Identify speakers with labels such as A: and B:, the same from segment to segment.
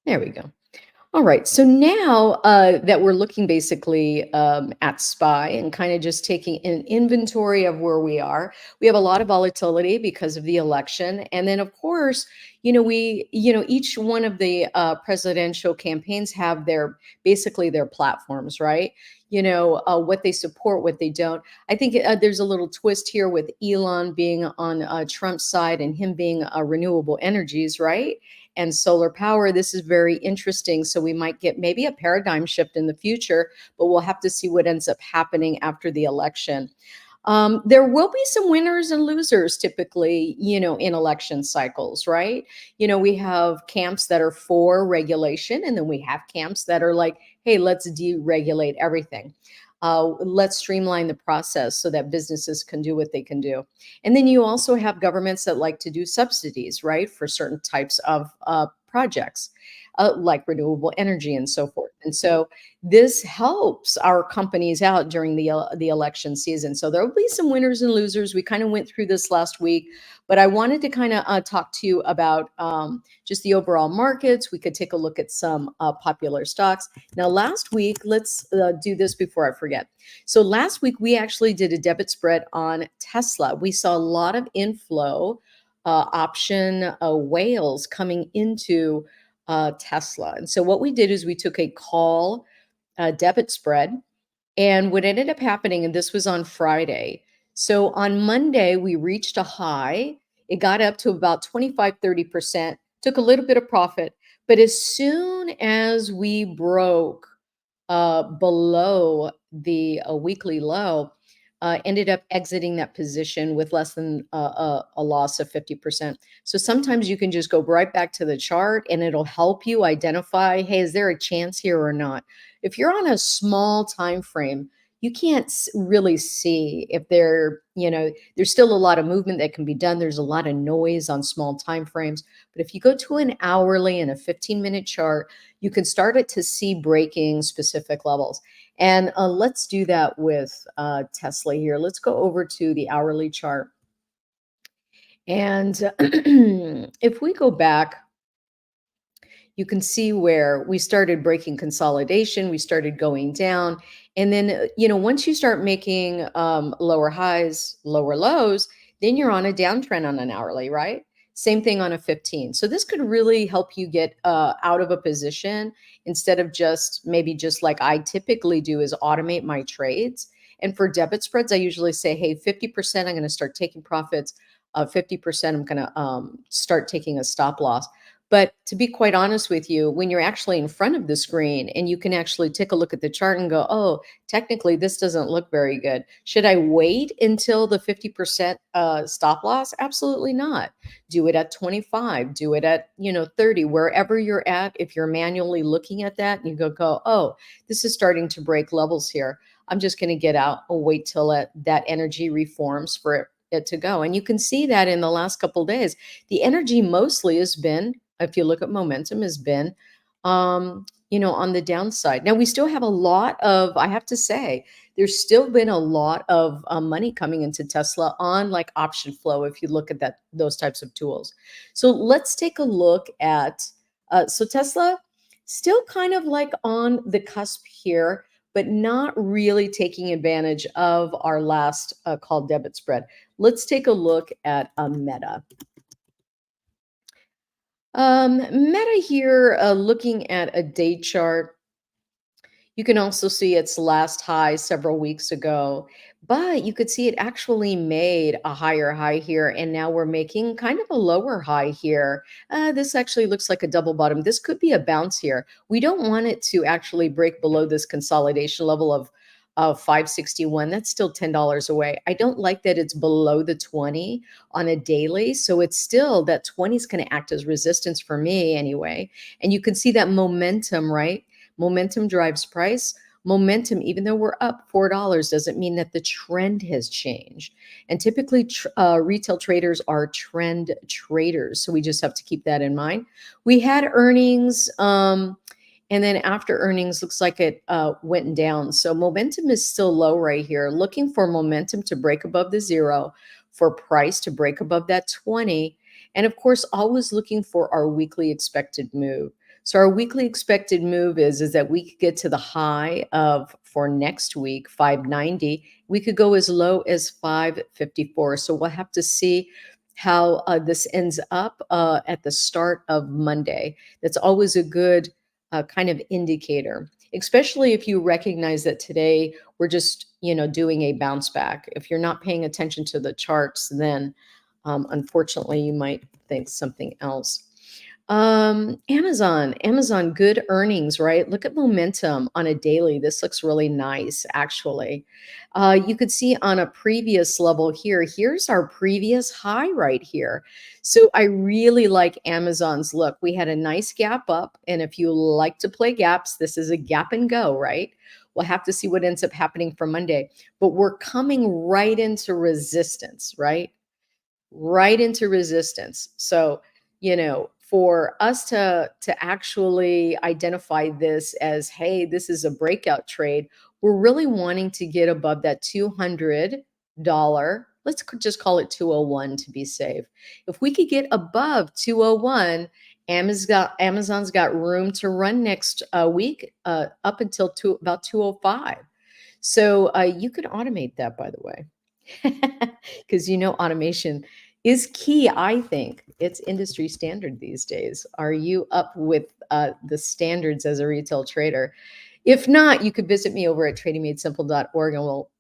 A: There we go. All right. So now that we're looking basically at SPY and kind of just taking an inventory of where we have a lot of volatility because of the election. And then, of course, each one of the presidential campaigns have basically their platforms, right? What they support, what they don't. I think there's a little twist here with Elon being on Trump's side and him being renewable energies, right? And solar power. This is very interesting. So we might get maybe a paradigm shift in the future, but we'll have to see what ends up happening after the election. There will be some winners and losers typically, in election cycles, right? We have camps that are for regulation, and then we have camps that are like, hey, let's deregulate everything. Let's streamline the process so that businesses can do what they can do. And then you also have governments that like to do subsidies, right, for certain types of projects, like renewable energy and so forth. And so this helps our companies out during the election season. So there will be some winners and losers. We kind of went through this last week, but I wanted to kind of talk to you about just the overall markets. We could take a look at some popular stocks. Now, last week, let's do this before I forget. So last week, we actually did a debit spread on Tesla. We saw a lot of inflow option whales coming into Tesla. And so what we did is we took a call debit spread. And what ended up happening, and this was on Friday. So on Monday, we reached a high. It got up to about 25-30%, took a little bit of profit. But as soon as we broke below the weekly low, ended up exiting that position with less than a loss of 50%. So sometimes you can just go right back to the chart and it'll help you identify, hey, is there a chance here or not? If you're on a small time frame, you can't really see if there's still a lot of movement that can be done. There's a lot of noise on small time frames. But if you go to an hourly and a 15-minute chart, you can start it to see breaking specific levels. And let's do that with Tesla here. Let's go over to the hourly chart. And if we go back, you can see where we started breaking consolidation, we started going down. And then, once you start making lower highs, lower lows, then you're on a downtrend on an hourly, right? Same thing on a 15. So this could really help you get out of a position instead of just like I typically do is automate my trades. And for debit spreads, I usually say, hey, 50%, I'm going to start taking profits. 50%, I'm going to start taking a stop loss. But to be quite honest with you, when you're actually in front of the screen and you can actually take a look at the chart and go, oh, technically this doesn't look very good. Should I wait until the 50% stop loss? Absolutely not. Do it at 25, do it at, 30, wherever you're at. If you're manually looking at that and you go, oh, this is starting to break levels here. I'm just going to get out and wait till that energy reforms for it to go. And you can see that in the last couple of days, the energy mostly has been, if you look at momentum, has been, on the downside. Now we still have a lot of, I have to say, there's still been a lot of money coming into Tesla on like option flow. If you look at those types of tools. So let's take a look at, so Tesla still kind of like on the cusp here, but not really taking advantage of our last call debit spread. Let's take a look at Meta. Meta here, looking at a day chart, you can also see its last high several weeks ago, but you could see it actually made a higher high here, and now we're making kind of a lower high here. This actually looks like a double bottom. This could be a bounce here. We don't want it to actually break below this consolidation level of 561. That's still $10 away. I don't like that it's below the 20 on a daily. So it's still that 20 is going to act as resistance for me anyway. And you can see that momentum, right? Momentum drives price. Momentum, even though we're up $4, doesn't mean that the trend has changed. And typically retail traders are trend traders. So we just have to keep that in mind. We had earnings. And then after earnings, looks like it went down. So momentum is still low right here. Looking for momentum to break above the 0, for price to break above that 20. And of course, always looking for our weekly expected move. So our weekly expected move is that we could get to the high of for next week 590. We could go as low as 554. So we'll have to see how this ends up at the start of Monday. That's always a good kind of indicator, especially if you recognize that today we're just, doing a bounce back. If you're not paying attention to the charts, then unfortunately you might think something else. Amazon, good earnings, right? Look at momentum on a daily. This looks really nice, actually. You could see on a previous level here, here's our previous high right here. So I really like Amazon's look. We had a nice gap up. And if you like to play gaps, this is a gap and go, right? We'll have to see what ends up happening for Monday. But we're coming right into resistance, right? Right into resistance. So, for us to actually identify this as, hey, this is a breakout trade, we're really wanting to get above that $200. Just call it 201 to be safe. If we could get above 201, Amazon's got room to run next week up until about 205. So you could automate that, by the way. Because automation is key, I think. It's industry standard these days. Are you up with the standards as a retail trader? If not, you could visit me over at tradingmadesimple.org, and we'll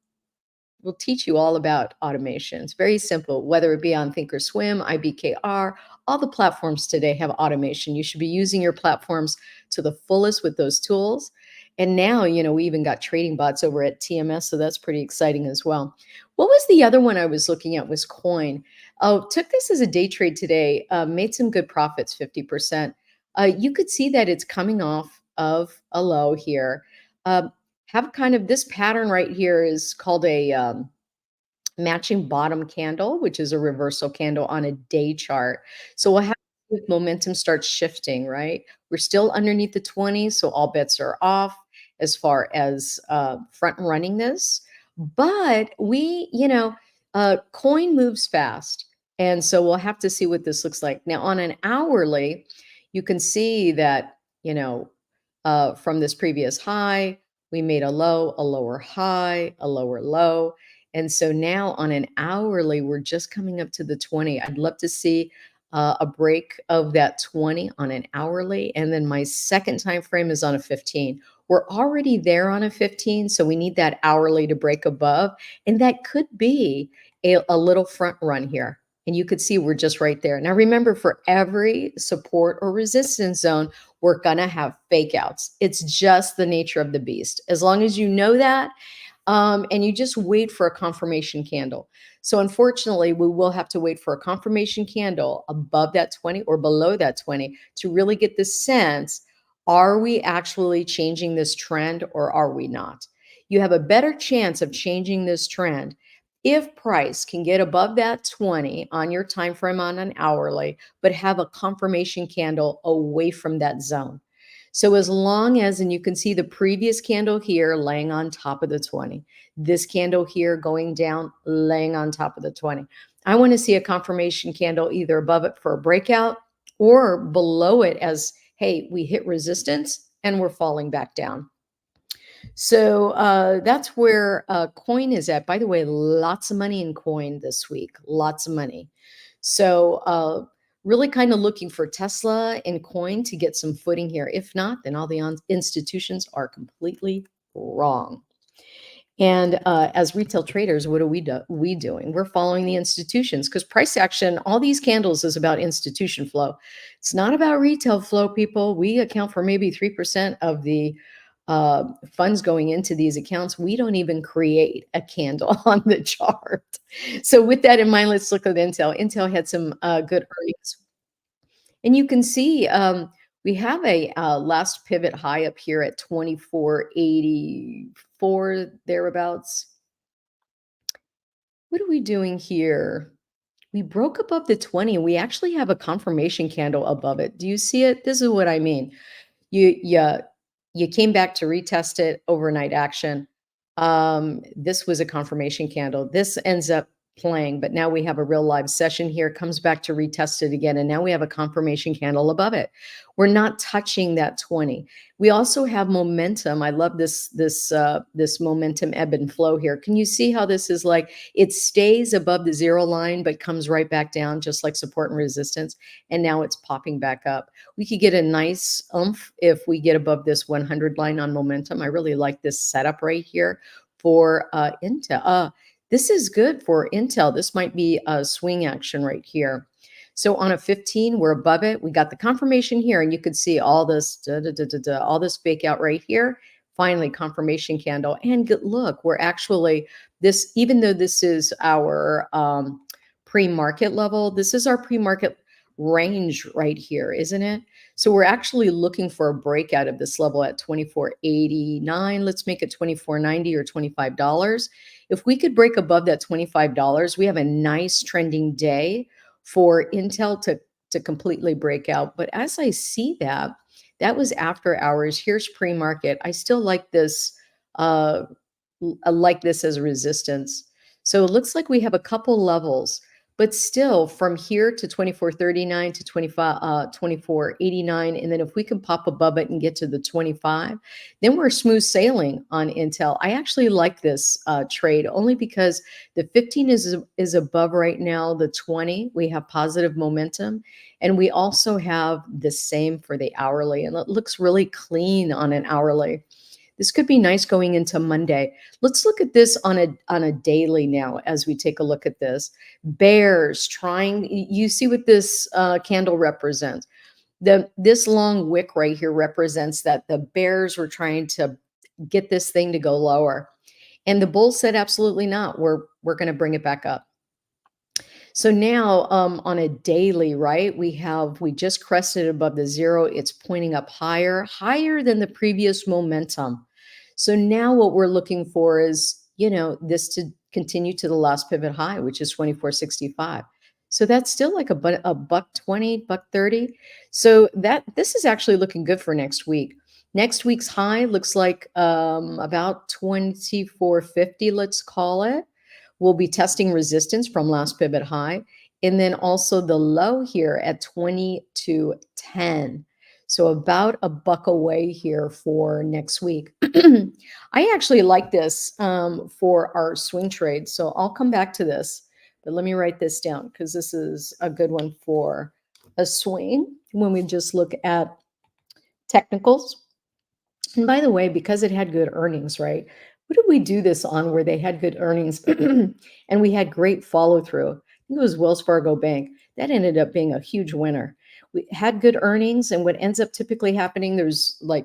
A: teach you all about automation. It's very simple, whether it be on ThinkorSwim, IBKR, all the platforms today have automation. You should be using your platforms to the fullest with those tools. And now, we even got trading bots over at TMS, so that's pretty exciting as well. What was the other one I was looking at was coin. Oh, took this as a day trade today, made some good profits, 50%. You could see that it's coming off of a low here. Have kind of this pattern right here is called a matching bottom candle, which is a reversal candle on a day chart. So what happens if momentum starts shifting, right? We're still underneath the 20, so all bets are off as far as front running this. But coin moves fast. And so we'll have to see what this looks like. Now, on an hourly, you can see that, from this previous high, we made a low, a lower high, a lower low. And so now on an hourly, we're just coming up to the 20. I'd love to see a break of that 20 on an hourly. And then my second time frame is on a 15. We're already there on a 15, so we need that hourly to break above. And that could be a little front run here. And you could see we're just right there. Now, remember, for every support or resistance zone, we're going to have fake outs. It's just the nature of the beast. As long as you know that, and you just wait for a confirmation candle. So unfortunately, we will have to wait for a confirmation candle above that 20 or below that 20 to really get the sense, are we actually changing this trend or are we not? You have a better chance of changing this trend if price can get above that 20 on your time frame on an hourly, but have a confirmation candle away from that zone. So as long as, and you can see the previous candle here laying on top of the 20, this candle here going down, laying on top of the 20. I want to see a confirmation candle either above it for a breakout or below it as, hey, we hit resistance and we're falling back down. So that's where coin is at. By the way, lots of money in coin this week, lots of money. So really kind of looking for Tesla and coin to get some footing here. If not, then all the institutions are completely wrong. And as retail traders, what are we doing? We're following the institutions because price action, all these candles is about institution flow. It's not about retail flow, people. We account for maybe 3% of the funds going into these accounts. We don't even create a candle on the chart. So with that in mind, let's look at Intel. Intel had some good earnings. And you can see we have a last pivot high up here at 2484, thereabouts. What are we doing here? We broke above the 20 and we actually have a confirmation candle above it. Do you see it? This is what I mean. You came back to retest it, overnight action. This was a confirmation candle. This ends up playing, but now we have a real live session here, comes back to retest it again, and now we have a confirmation candle above it. We're not touching that 20. We also have momentum. I love this momentum ebb and flow here. Can you see how this is like it stays above the zero line but comes right back down just like support and resistance, and now it's popping back up. We could get a nice oomph if we get above this 100 line on momentum. I really like this setup right here for Intel. This is good for Intel. This might be a swing action right here. So on a 15, we're above it. We got the confirmation here, and you could see all this, all this fake out right here. Finally, confirmation candle. And look, we're actually this, even though this is our pre-market level, this is our pre-market range right here, isn't it? So we're actually looking for a breakout of this level at 24.89. Let's make it 24.90 or $25. If we could break above that $25, we have a nice trending day for Intel to completely break out. But as I see that, that was after hours. Here's pre-market. I still like this. I like this as a resistance. So it looks like we have a couple levels, but still from here to 24.39 to 24.89. And then if we can pop above it and get to the 25, then we're smooth sailing on Intel. I actually like this trade only because the 15 is above right now, the 20. We have positive momentum. And we also have the same for the hourly. And it looks really clean on an hourly. This could be nice going into Monday. Let's look at this on a daily now as we take a look at this. Bears trying, you see what this candle represents. This long wick right here represents that the bears were trying to get this thing to go lower. And the bulls said, absolutely not. We're going to bring it back up. So now on a daily, right, we just crested above the zero. It's pointing up higher than the previous momentum. So now what we're looking for is, this to continue to the last pivot high, which is 24.65. So that's still like a buck 20, buck 30. So this is actually looking good for next week. Next week's high looks like about 24.50, let's call it. We'll be testing resistance from last pivot high. And then also the low here at 22.10. So about a buck away here for next week. I actually like this for our swing trade. So I'll come back to this, but let me write this down because this is a good one for a swing when we just look at technicals. And by the way, because it had good earnings, right? What did we do this on where they had good earnings and we had great follow through? I think it was Wells Fargo Bank. That ended up being a huge winner. We had good earnings, and what ends up typically happening, there's like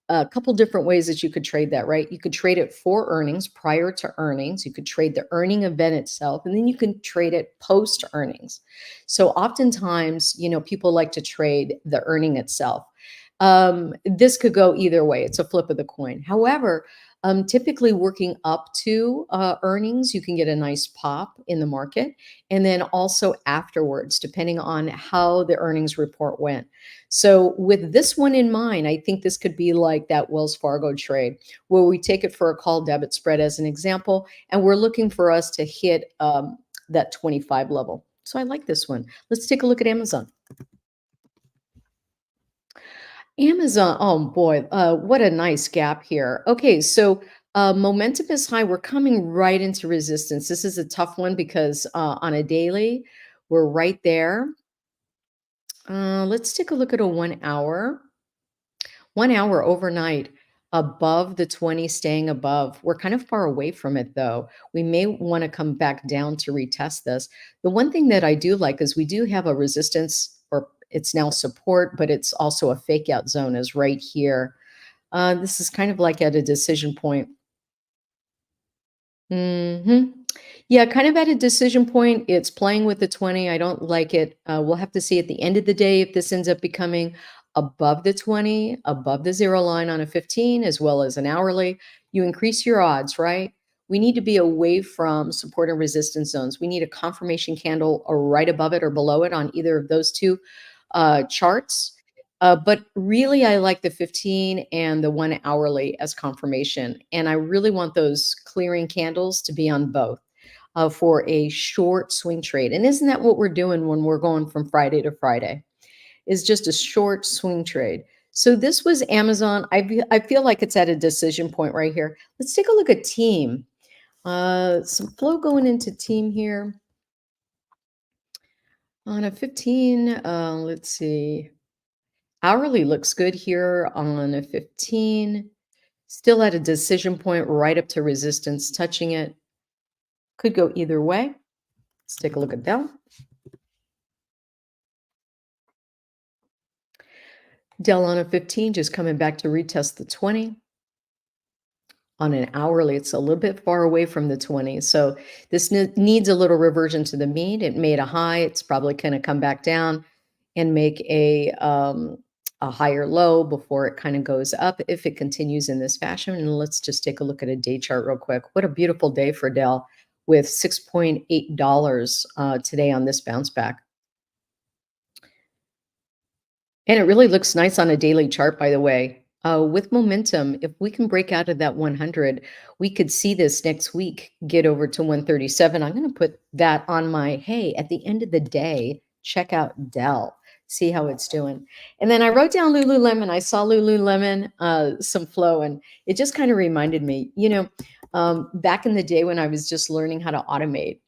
A: a couple different ways that you could trade that, right? You could trade it for earnings, prior to earnings. You could trade the earning event itself, and then you can trade it post earnings. So oftentimes, people like to trade the earning itself. This could go either way. It's a flip of the coin. However, typically working up to earnings, you can get a nice pop in the market. And then also afterwards, depending on how the earnings report went. So with this one in mind, I think this could be like that Wells Fargo trade where we take it for a call debit spread as an example, and we're looking for us to hit that 25 level. So I like this one. Let's take a look at Amazon. Amazon, oh boy, what a nice gap here. Okay, so momentum is high. We're coming right into resistance. This is a tough one because on a daily, we're right there. Let's take a look at a 1 hour. 1 hour overnight above the 20, staying above. We're kind of far away from it though. We may want to come back down to retest this. The one thing that I do like is we do have a resistance, or it's now support, but it's also a fake out zone is right here. This is kind of like at a decision point. Yeah, kind of at a decision point. It's playing with the 20. I don't like it. We'll have to see at the end of the day if this ends up becoming above the 20, above the zero line on a 15, as well as an hourly. You increase your odds, right? We need to be away from support and resistance zones. We need a confirmation candle or right above it or below it on either of those two charts. But really, I like the 15 and the 1 hourly as confirmation. And I really want those clearing candles to be on both. for a short swing trade. And isn't that what we're doing when we're going from Friday to Friday? Is just a short swing trade. So this was Amazon. I feel like it's at a decision point right here. Let's take a look at team. Some flow going into team here on a 15. Let's see. Hourly looks good here on a 15. Still at a decision point right up to resistance, touching it. Could go either way. Let's take a look at Dell. Dell on a 15 just coming back to retest the 20. On an hourly, it's a little bit far away from the 20. So this needs a little reversion to the mean. It made a high. It's probably going to come back down and make a higher low before it kind of goes up if it continues in this fashion. And let's just take a look at a day chart real quick. What a beautiful day for Dell with $6.8 today on this bounce back. And it really looks nice on a daily chart, by the way. With momentum, if we can break out of that 100, we could see this next week get over to 137. I'm going to put that on my, hey, at the end of the day, check out Dell, see how it's doing. And then I wrote down Lululemon. I saw Lululemon, some flow, and it just kind of reminded me, back in the day when I was just learning how to automate.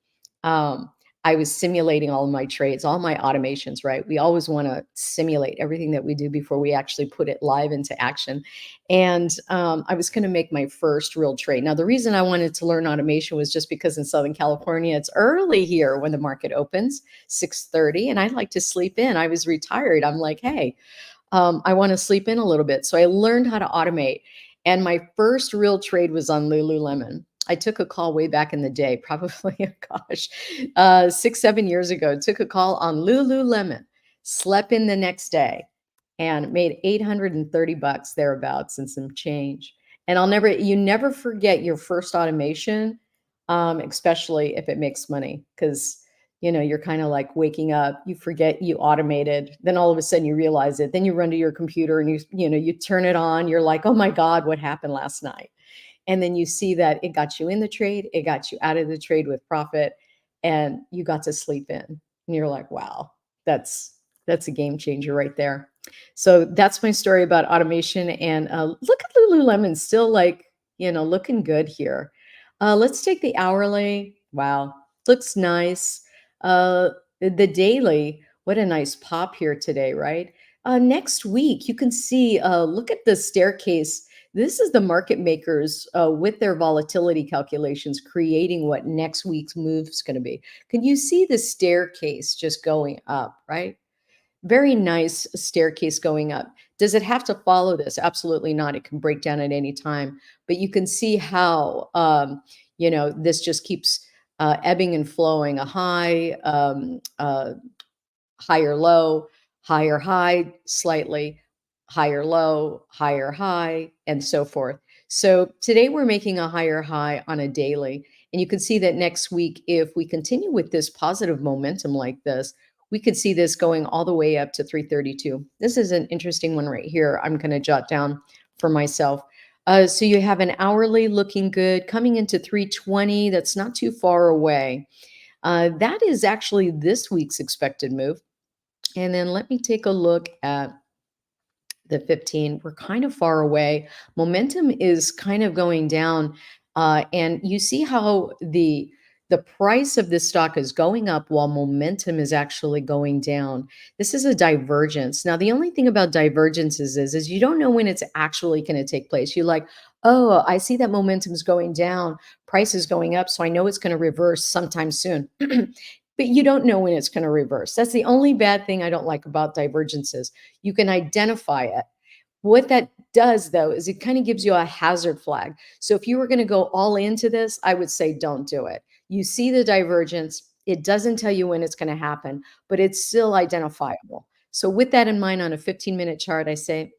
A: Um, I was simulating all of my trades, all my automations, right? We always want to simulate everything that we do before we actually put it live into action. And I was going to make my first real trade. Now, the reason I wanted to learn automation was just because in Southern California, it's early here when the market opens, 6:30, and I like to sleep in. I was retired. I'm like, hey, I want to sleep in a little bit. So I learned how to automate. And my first real trade was on Lululemon. I took a call way back in the day, probably, gosh, 6, 7 years ago. Took a call on Lululemon, slept in the next day, and made 830 bucks thereabouts and some change. And you never forget your first automation, especially if it makes money, because you're kind of like waking up, you forget you automated, then all of a sudden you realize it, then you run to your computer and you turn it on, you're like, oh my God, what happened last night? And then you see that it got you in the trade, it got you out of the trade with profit, and you got to sleep in. And you're like, wow, that's a game changer right there. So that's my story about automation. And look at Lululemon, still like, looking good here. Let's take the hourly. Wow, looks nice. The daily, what a nice pop here today, right? Next week, you can see, look at the staircase. This is the market makers with their volatility calculations creating what next week's move is going to be. Can you see the staircase just going up, right? Very nice staircase going up. Does it have to follow this? Absolutely not. It can break down at any time. But you can see how, this just keeps ebbing and flowing. A high, higher low, higher high, slightly higher low, higher high, and so forth. So today we're making a higher high on a daily. And you can see that next week, if we continue with this positive momentum like this, we could see this going all the way up to 332. This is an interesting one right here. I'm going to jot down for myself. So you have an hourly looking good coming into 320. That's not too far away. That is actually this week's expected move. And then let me take a look at the 15. We're kind of far away. Momentum is kind of going down. And you see how the price of this stock is going up while momentum is actually going down. This is a divergence. Now, the only thing about divergences is you don't know when it's actually going to take place. You're like, oh, I see that momentum is going down, price is going up, so I know it's going to reverse sometime soon. But you don't know when it's going to reverse. That's the only bad thing I don't like about divergences. You can identify it. What that does, though, is it kind of gives you a hazard flag. So if you were going to go all into this, I would say don't do it. You see the divergence. It doesn't tell you when it's going to happen, but it's still identifiable. So with that in mind, on a 15-minute chart, I say,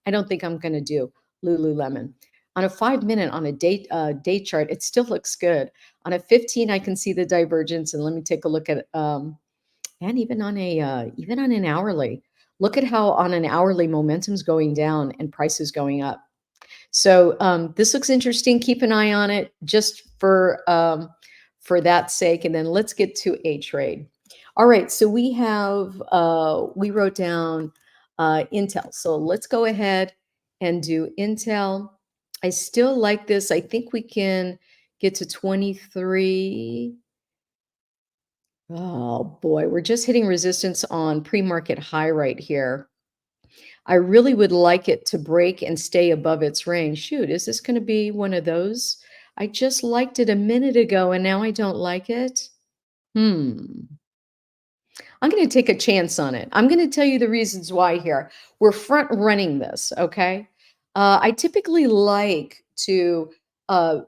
A: I don't think I'm going to do Lululemon. On a 5-minute, on a day chart, it still looks good. On a 15, I can see the divergence, and let me take a look at and even on an hourly. Look at how on an hourly momentum's going down and price is going up. So this looks interesting. Keep an eye on it just for that sake, and then let's get to a trade. All right, so we wrote down Intel. So let's go ahead and do Intel. I still like this. I think we can get to 23. Oh boy, we're just hitting resistance on pre-market high right here. I really would like it to break and stay above its range. Shoot, is this going to be one of those? I just liked it a minute ago and now I don't like it. I'm going to take a chance on it. I'm going to tell you the reasons why here. We're front running this, okay? I typically like to,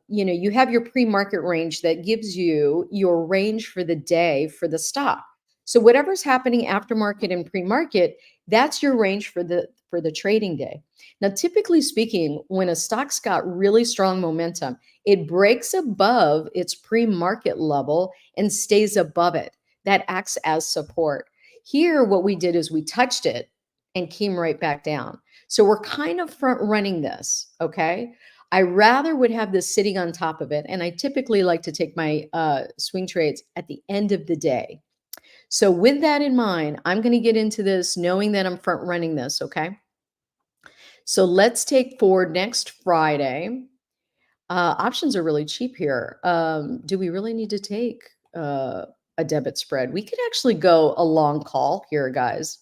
A: you have your pre-market range that gives you your range for the day for the stock. So whatever's happening after market and pre-market, that's your range for the trading day. Now, typically speaking, when a stock's got really strong momentum, it breaks above its pre-market level and stays above it. That acts as support. Here, what we did is we touched it and came right back down. So we're kind of front running this, okay? I rather would have this sitting on top of it. And I typically like to take my swing trades at the end of the day. So with that in mind, I'm going to get into this knowing that I'm front running this, okay? So let's take for next Friday. Options are really cheap here. Do we really need to take a debit spread? We could actually go a long call here, guys.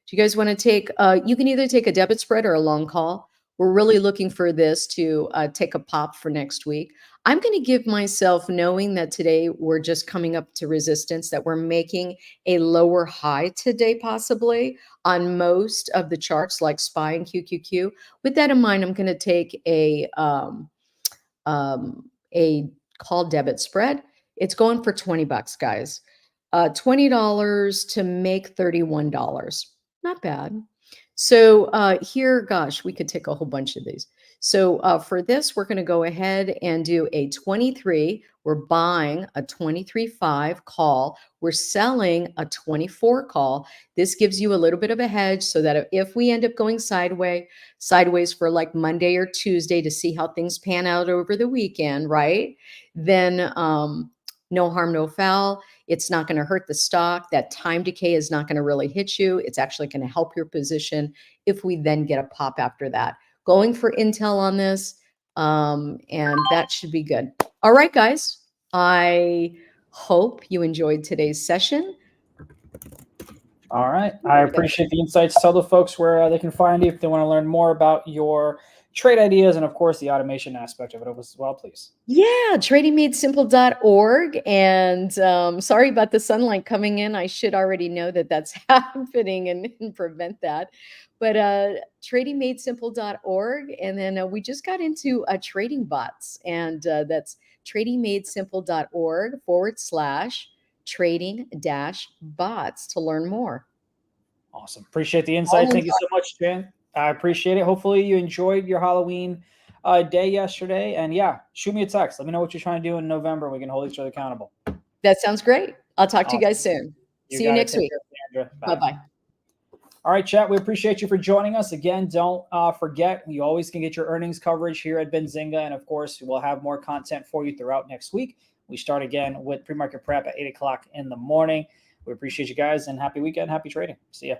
A: Do you guys want to take, you can either take a debit spread or a long call. We're really looking for this to take a pop for next week. I'm going to give myself, knowing that today we're just coming up to resistance, that we're making a lower high today, possibly on most of the charts like SPY and QQQ. With that in mind, I'm going to take a call debit spread. It's going for 20 bucks, guys. $20 to make $31. Not bad. So here, gosh, we could take a whole bunch of these. So for this, we're going to go ahead and do a 23. We're buying a 23.5 call. We're selling a 24 call. This gives you a little bit of a hedge so that if we end up going sideways for like Monday or Tuesday to see how things pan out over the weekend, right? Then no harm, no foul. It's not going to hurt the stock. That time decay is not going to really hit you. It's actually going to help your position if we then get a pop after that. Going for Intel on this, and that should be good. All right, guys. I hope you enjoyed today's session.
B: All right. I appreciate the insights. Tell the folks where they can find you if they want to learn more about your trade ideas and, of course, the automation aspect of it as well, please.
A: Yeah, tradingmadesimple.org. And sorry about the sunlight coming in. I should already know that that's happening and prevent that. But tradingmadesimple.org. And then we just got into trading bots. And that's tradingmadesimple.org/trading-bots to learn more.
B: Awesome. Appreciate the insight. Thank you so much, Jan. I appreciate it. Hopefully you enjoyed your Halloween day yesterday. And yeah, shoot me a text. Let me know what you're trying to do in November. We can hold each other accountable.
A: That sounds great. I'll talk to you guys soon. See you next week. Bye-bye.
B: All right, chat. We appreciate you for joining us. Again, don't forget, you always can get your earnings coverage here at Benzinga. And of course, we'll have more content for you throughout next week. We start again with pre-market prep at 8 o'clock in the morning. We appreciate you guys and happy weekend. Happy trading. See ya.